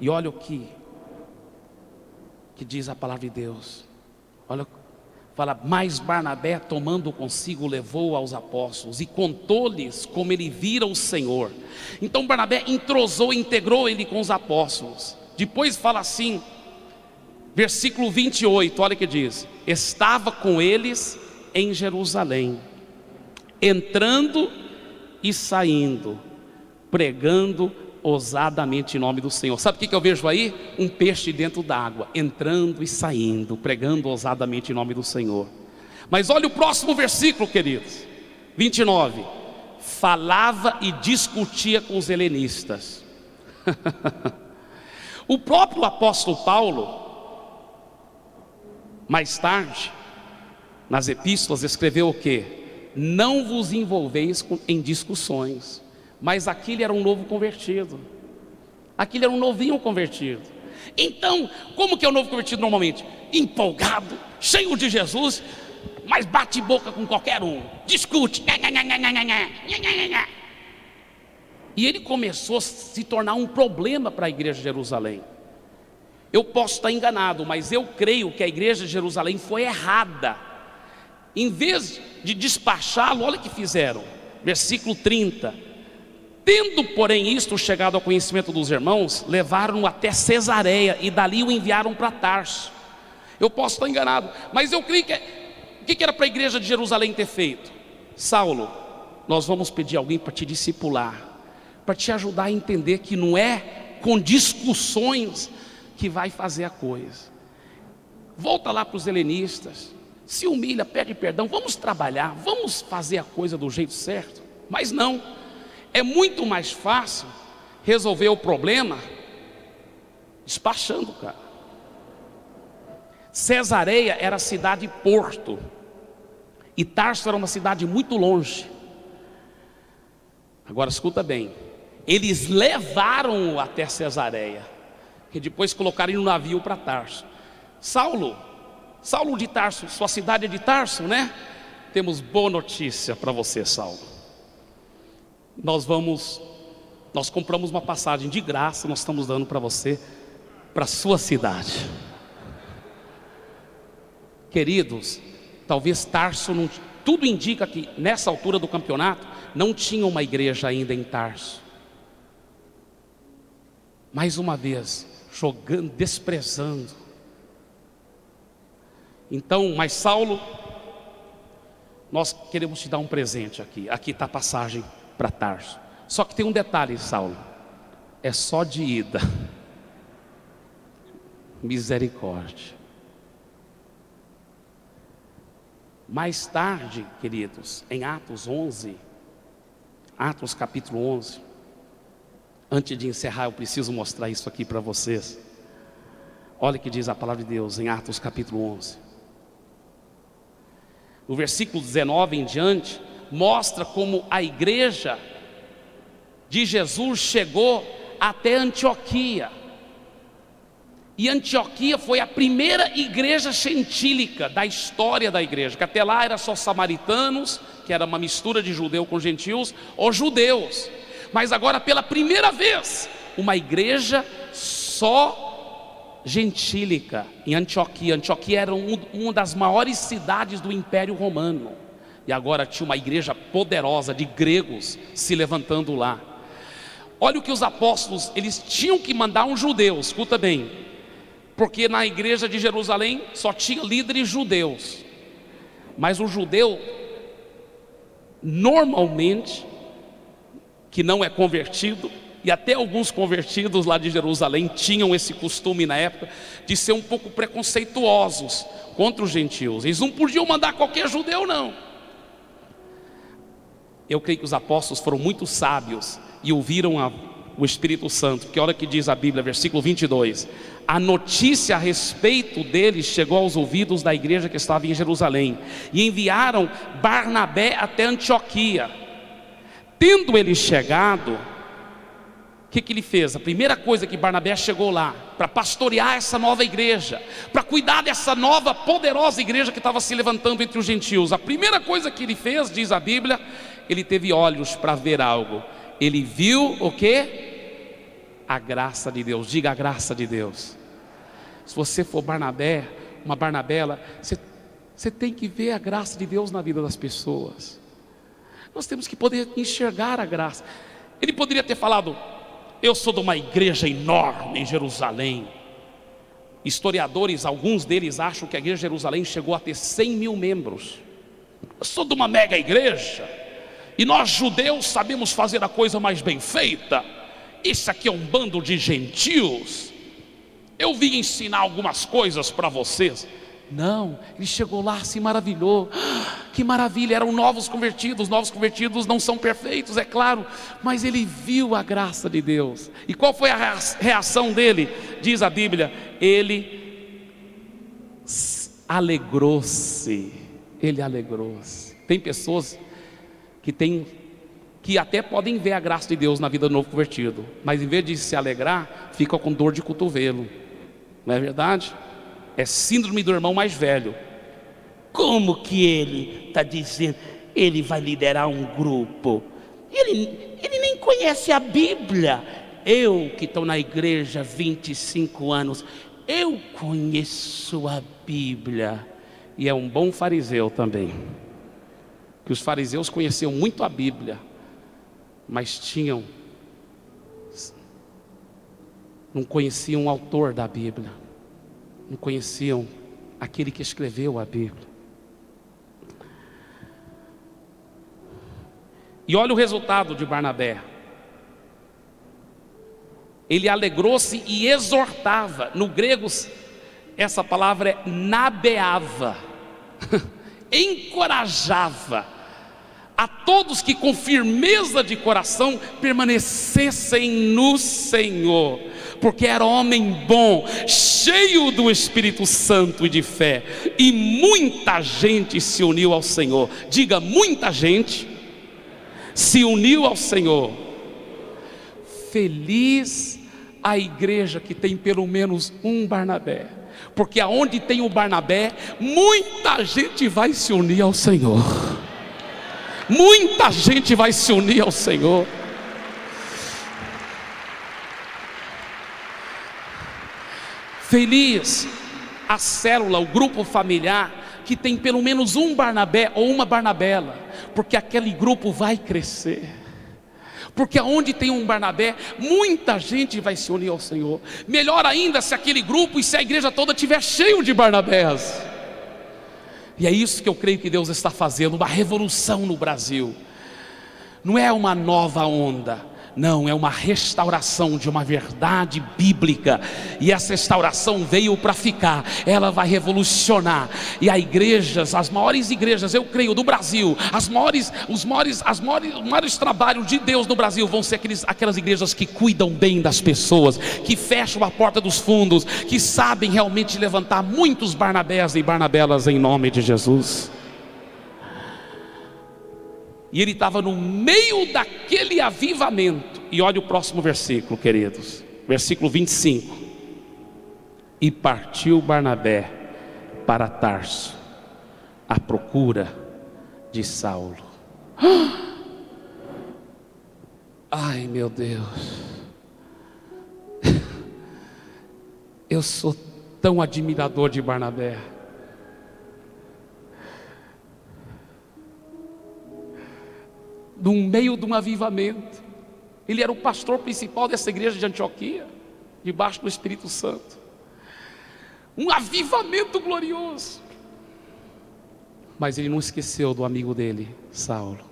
E olha o que diz a palavra de Deus. Olha, fala: mas Barnabé, tomando consigo, levou aos apóstolos e contou-lhes como ele vira o Senhor. Então Barnabé entrosou, integrou ele com os apóstolos. Depois fala assim, versículo 28, olha o que diz: estava com eles em Jerusalém, entrando e saindo, pregando ousadamente em nome do Senhor. Sabe o que eu vejo aí? Um peixe dentro d'água, entrando e saindo, pregando ousadamente em nome do Senhor. Mas olha o próximo versículo, queridos, 29. Falava e discutia com os helenistas. O próprio apóstolo Paulo, mais tarde, nas epístolas, escreveu o quê? Não vos envolveis em discussões. Mas aquele era um novo convertido, aquele era um novinho convertido. Então, como que é o novo convertido normalmente? Empolgado, cheio de Jesus, mas bate boca com qualquer um, discute. E ele começou a se tornar um problema para a igreja de Jerusalém. Eu posso estar enganado, mas eu creio que a igreja de Jerusalém foi errada. Em vez de despachá-lo, olha o que fizeram, versículo 30. Tendo, porém, isto chegado ao conhecimento dos irmãos, levaram-no até Cesareia e dali o enviaram para Tarso. Eu posso estar enganado, mas eu creio que o que era para a igreja de Jerusalém ter feito? Saulo, nós vamos pedir alguém para te discipular, para te ajudar a entender que não é com discussões que vai fazer a coisa. Volta lá para os helenistas, se humilha, pede perdão, vamos trabalhar, vamos fazer a coisa do jeito certo. Mas não, é muito mais fácil resolver o problema despachando, cara. Cesareia era cidade porto e Tarso era uma cidade muito longe. Agora escuta bem, eles levaram-o até Cesareia e depois colocaram no navio para Tarso. Saulo de Tarso, sua cidade é de Tarso, né? Temos boa notícia para você, Saulo. Nós compramos uma passagem de graça, nós estamos dando para você, para a sua cidade. Queridos, talvez Tarso não, tudo indica que nessa altura do campeonato não tinha uma igreja ainda em Tarso. Mais uma vez, jogando, desprezando. Então, mas Saulo, nós queremos te dar um presente aqui. Aqui está a passagem para Tarso. Só que tem um detalhe, Saulo, é só de ida. Misericórdia. Mais tarde, queridos, em Atos capítulo 11, antes de encerrar eu preciso mostrar isso aqui para vocês. Olha o que diz a palavra de Deus em Atos capítulo 11. No versículo 19 em diante, mostra como a igreja de Jesus chegou até Antioquia. E Antioquia foi a primeira igreja gentílica da história da igreja, que até lá era só samaritanos, que era uma mistura de judeu com gentios, ou judeus. Mas agora pela primeira vez, uma igreja só gentílica em Antioquia. Antioquia era uma das maiores cidades do Império Romano. E agora tinha uma igreja poderosa de gregos se levantando lá. Olha o que os apóstolos, eles tinham que mandar um judeu, escuta bem, porque na igreja de Jerusalém só tinha líderes judeus. Mas o judeu, normalmente, que não é convertido, e até alguns convertidos lá de Jerusalém tinham esse costume na época de ser um pouco preconceituosos contra os gentios. Eles não podiam mandar qualquer judeu, não. Eu creio que os apóstolos foram muito sábios e ouviram o Espírito Santo, porque olha o que diz a Bíblia, versículo 22. A notícia a respeito deles chegou aos ouvidos da igreja que estava em Jerusalém, e enviaram Barnabé até Antioquia. Tendo ele chegado, o que ele fez? A primeira coisa que Barnabé chegou lá, para pastorear essa nova igreja, para cuidar dessa nova poderosa igreja que estava se levantando entre os gentios. A primeira coisa que ele fez, diz a Bíblia, ele teve olhos para ver algo. Ele viu o quê? a graça de Deus. Diga a graça de Deus. Se você for Barnabé, uma Barnabela, você tem que ver a graça de Deus na vida das pessoas. Nós temos que poder enxergar a graça. Ele poderia ter falado: eu sou de uma igreja enorme em Jerusalém. Historiadores, alguns deles acham que a igreja de Jerusalém chegou a ter 100 mil membros. Eu sou de uma mega igreja, e nós judeus sabemos fazer a coisa mais bem feita. Isso aqui é um bando de gentios. Eu vim ensinar algumas coisas para vocês. Não, ele chegou lá, se maravilhou. Que maravilha, eram novos convertidos. Novos convertidos não são perfeitos, é claro, mas ele viu a graça de Deus. E qual foi a reação dele? Diz a Bíblia, ele alegrou-se. Ele alegrou-se. Tem pessoas que até podem ver a graça de Deus na vida do novo convertido, mas em vez de se alegrar, fica com dor de cotovelo. Não é verdade? É síndrome do irmão mais velho. Como que ele está dizendo, ele vai liderar um grupo? Ele nem conhece a Bíblia. Eu que estou na igreja há 25 anos, eu conheço a Bíblia. E é um bom fariseu também. Que os fariseus conheciam muito a Bíblia, mas não conheciam o autor da Bíblia, não conheciam aquele que escreveu a Bíblia. E olha o resultado de Barnabé. Ele alegrou-se e exortava. No grego, essa palavra é nabeava, encorajava a todos que com firmeza de coração permanecessem no Senhor, porque era homem bom, cheio do Espírito Santo e de fé, e muita gente se uniu ao Senhor. Diga, muita gente se uniu ao Senhor. Feliz a igreja que tem pelo menos um Barnabé, porque aonde tem um Barnabé, muita gente vai se unir ao Senhor. Muita gente vai se unir ao Senhor. Feliz a célula, o grupo familiar que tem pelo menos um Barnabé ou uma Barnabela, porque aquele grupo vai crescer. Porque aonde tem um Barnabé, muita gente vai se unir ao Senhor. Melhor ainda se aquele grupo e se a igreja toda estiver cheio de Barnabés. E é isso que eu creio que Deus está fazendo, uma revolução no Brasil. Não é uma nova onda, não, é uma restauração de uma verdade bíblica. E essa restauração veio para ficar, ela vai revolucionar. E as igrejas, as maiores igrejas, eu creio, do Brasil, os maiores trabalhos de Deus no Brasil vão ser aquelas igrejas que cuidam bem das pessoas, que fecham a porta dos fundos, que sabem realmente levantar muitos Barnabés e Barnabelas em nome de Jesus. E ele estava no meio daquele avivamento. E olha o próximo versículo, queridos. Versículo 25. E partiu Barnabé para Tarso, à procura de Saulo. Ai, meu Deus. Eu sou tão admirador de Barnabé. No meio de um avivamento, ele era o pastor principal dessa igreja de Antioquia, debaixo do Espírito Santo. Um avivamento glorioso. Mas ele não esqueceu do amigo dele, Saulo.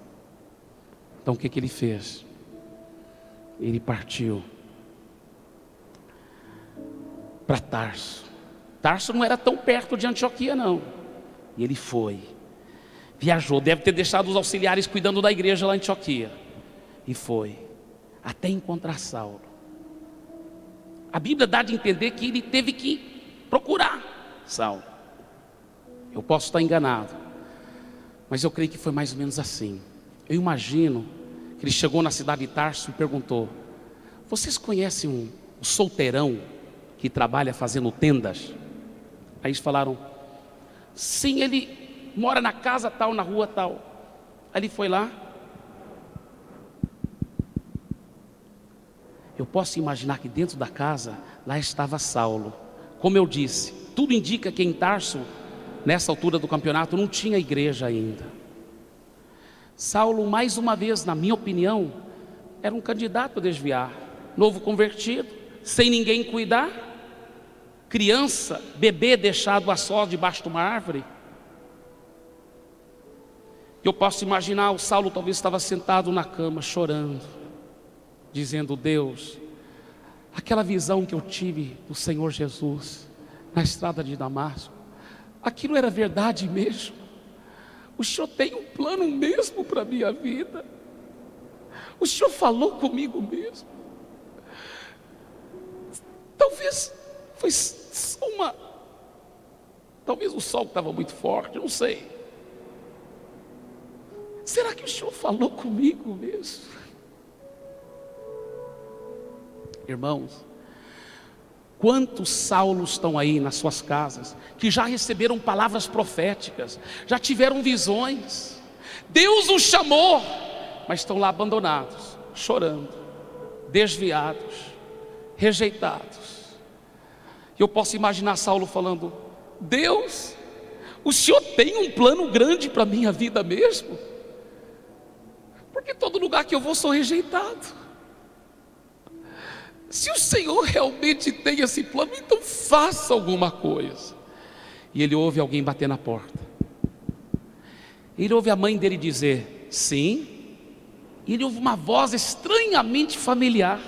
Então o que ele fez? Ele partiu para Tarso. Tarso não era tão perto de Antioquia, não. E ele foi. Viajou, deve ter deixado os auxiliares cuidando da igreja lá em Antioquia. E foi, até encontrar Saulo. A Bíblia dá de entender que ele teve que procurar Saulo. Eu posso estar enganado, mas eu creio que foi mais ou menos assim. Eu imagino que ele chegou na cidade de Tarso e perguntou: vocês conhecem um solteirão que trabalha fazendo tendas? Aí eles falaram: sim, ele mora na casa tal, na rua tal. Aí ele foi lá. Eu posso imaginar que dentro da casa, lá estava Saulo. Como eu disse, tudo indica que em Tarso, nessa altura do campeonato, não tinha igreja ainda. Saulo, mais uma vez, na minha opinião, era um candidato a desviar. Novo convertido, sem ninguém cuidar. Criança, bebê deixado a sós debaixo de uma árvore. Eu posso imaginar, o Saulo talvez estava sentado na cama, chorando, dizendo: Deus, aquela visão que eu tive do Senhor Jesus, na estrada de Damasco, aquilo era verdade mesmo? O Senhor tem um plano mesmo para a minha vida? O Senhor falou comigo mesmo? Talvez foi só talvez o sol estava muito forte, não sei. Será que o Senhor falou comigo mesmo? Irmãos, quantos Saulos estão aí nas suas casas, que já receberam palavras proféticas, já tiveram visões, Deus os chamou, mas estão lá abandonados, chorando, desviados, rejeitados. Eu posso imaginar Saulo falando: Deus, o Senhor tem um plano grande para a minha vida mesmo? Porque todo lugar que eu vou sou rejeitado. Se o Senhor realmente tem esse plano, então faça alguma coisa. E ele ouve alguém bater na porta. Ele ouve a mãe dele dizer sim. E ele ouve uma voz estranhamente familiar.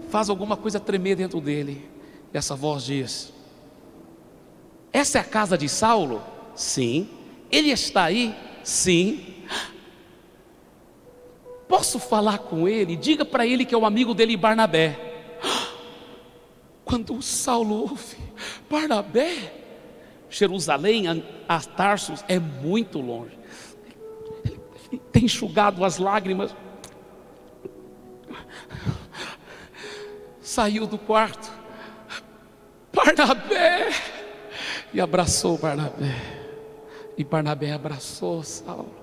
Faz alguma coisa tremer dentro dele. E essa voz diz: essa é a casa de Saulo? Sim. Ele está aí? Sim. Posso falar com ele? Diga para ele que é o amigo dele, Barnabé. Quando Saulo ouve Barnabé, Jerusalém a Tarsus é muito longe. Ele tem enxugado as lágrimas, saiu do quarto, Barnabé, e abraçou Barnabé. E Barnabé abraçou Saulo.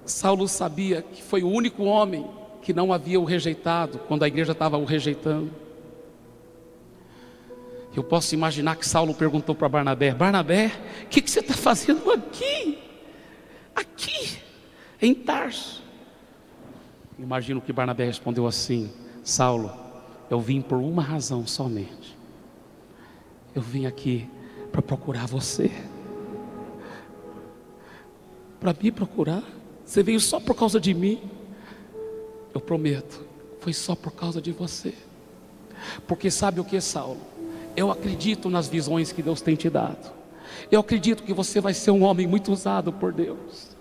Saulo sabia que foi o único homem que não havia o rejeitado quando a igreja estava o rejeitando. Eu posso imaginar que Saulo perguntou para Barnabé: Barnabé, o que você está fazendo aqui? Aqui, em Tarso. Imagino que Barnabé respondeu assim: Saulo, eu vim por uma razão somente. Eu vim aqui para procurar você. Para me procurar? Você veio só por causa de mim? Eu prometo, foi só por causa de você. Porque sabe o que, Saulo? Eu acredito nas visões que Deus tem te dado. Eu acredito que você vai ser um homem muito usado por Deus.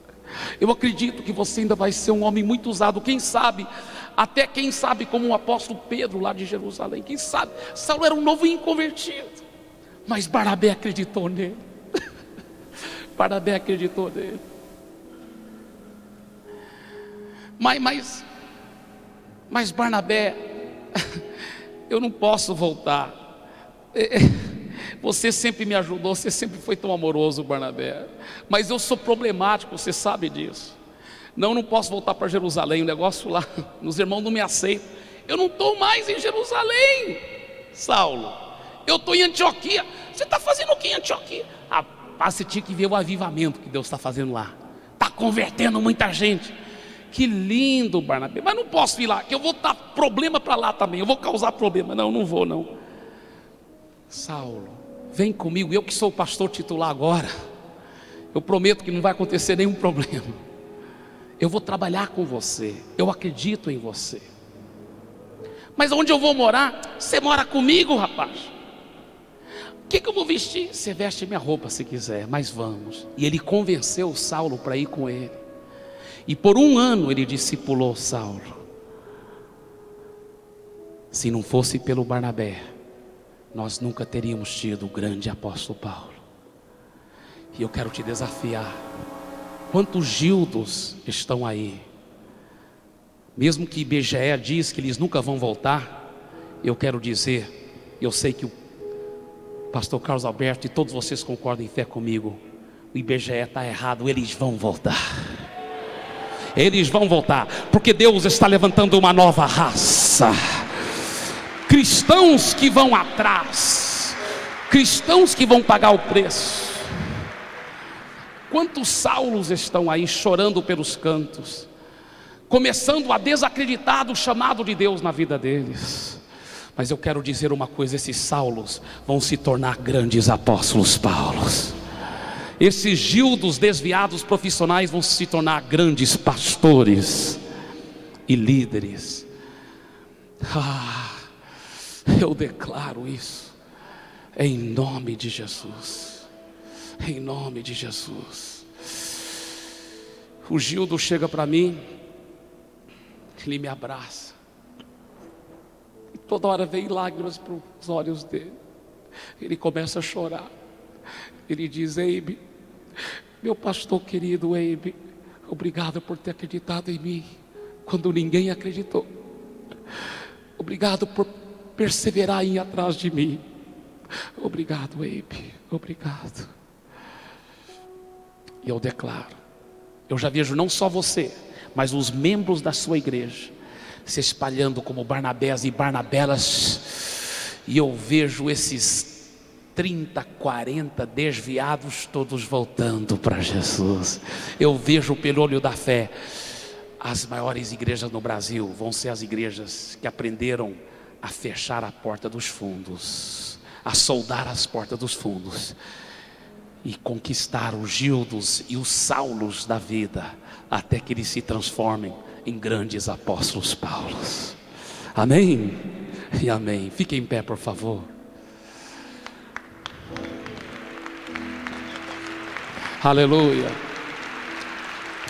Eu acredito que você ainda vai ser um homem muito usado. Quem sabe, até quem sabe, como o apóstolo Pedro lá de Jerusalém. Quem sabe, Saulo era um novo inconvertido, mas Barnabé acreditou nele. Barnabé acreditou nele. Mas Barnabé, eu não posso voltar. Você sempre me ajudou, você sempre foi tão amoroso, Barnabé. Mas eu sou problemático, você sabe disso. Não posso voltar para Jerusalém, o negócio lá, os irmãos não me aceitam. Eu não estou mais em Jerusalém, Saulo. Eu estou em Antioquia. Você está fazendo o que em Antioquia? Rapaz, você tinha que ver o avivamento que Deus está fazendo lá. Está convertendo muita gente. Que lindo, Barnabé. Mas não posso ir lá, que eu vou dar problema para lá também. Eu vou causar problema. Não vou não. Saulo, vem comigo. Eu que sou o pastor titular agora, eu prometo que não vai acontecer nenhum problema. Eu vou trabalhar com você. Eu acredito em você. Mas onde eu vou morar? Você mora comigo, rapaz. O que eu vou vestir? Você veste minha roupa se quiser, mas vamos. E ele convenceu o Saulo para ir com ele. E por 1 ano ele discipulou Saulo. Se não fosse pelo Barnabé, nós nunca teríamos tido o grande apóstolo Paulo. E eu quero te desafiar. Quantos Gildos estão aí? Mesmo que IBGE diz que eles nunca vão voltar, eu quero dizer, eu sei que o pastor Carlos Alberto e todos vocês concordam em fé comigo, o IBGE está errado, eles vão voltar. eles vão voltar, porque Deus está levantando uma nova raça, cristãos que vão atrás, cristãos que vão pagar o preço. Quantos Saulos estão aí chorando pelos cantos, começando a desacreditar do chamado de Deus na vida deles. Mas eu quero dizer uma coisa: esses Saulos vão se tornar grandes apóstolos Paulos. Esses Gildos desviados profissionais vão se tornar grandes pastores e líderes. Eu declaro isso em nome de Jesus. Em nome de Jesus. O Gildo chega para mim, ele me abraça, e toda hora vem lágrimas para os olhos dele. Ele começa a chorar. Ele diz: Eibe, meu pastor querido Eibe, obrigado por ter acreditado em mim quando ninguém acreditou. Obrigado por perseverar em ir atrás de mim. Obrigado, Eibe, obrigado. E eu declaro, eu já vejo não só você, mas os membros da sua igreja se espalhando como Barnabés e Barnabelas, e eu vejo esses 30, 40 desviados todos voltando para Jesus. Eu vejo pelo olho da fé, as maiores igrejas no Brasil vão ser as igrejas que aprenderam a fechar a porta dos fundos, a soldar as portas dos fundos, e conquistar os Gildos e os Saulos da vida, até que eles se transformem em grandes apóstolos Paulos. Amém e amém. Fique em pé, por favor. Aleluia,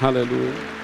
aleluia.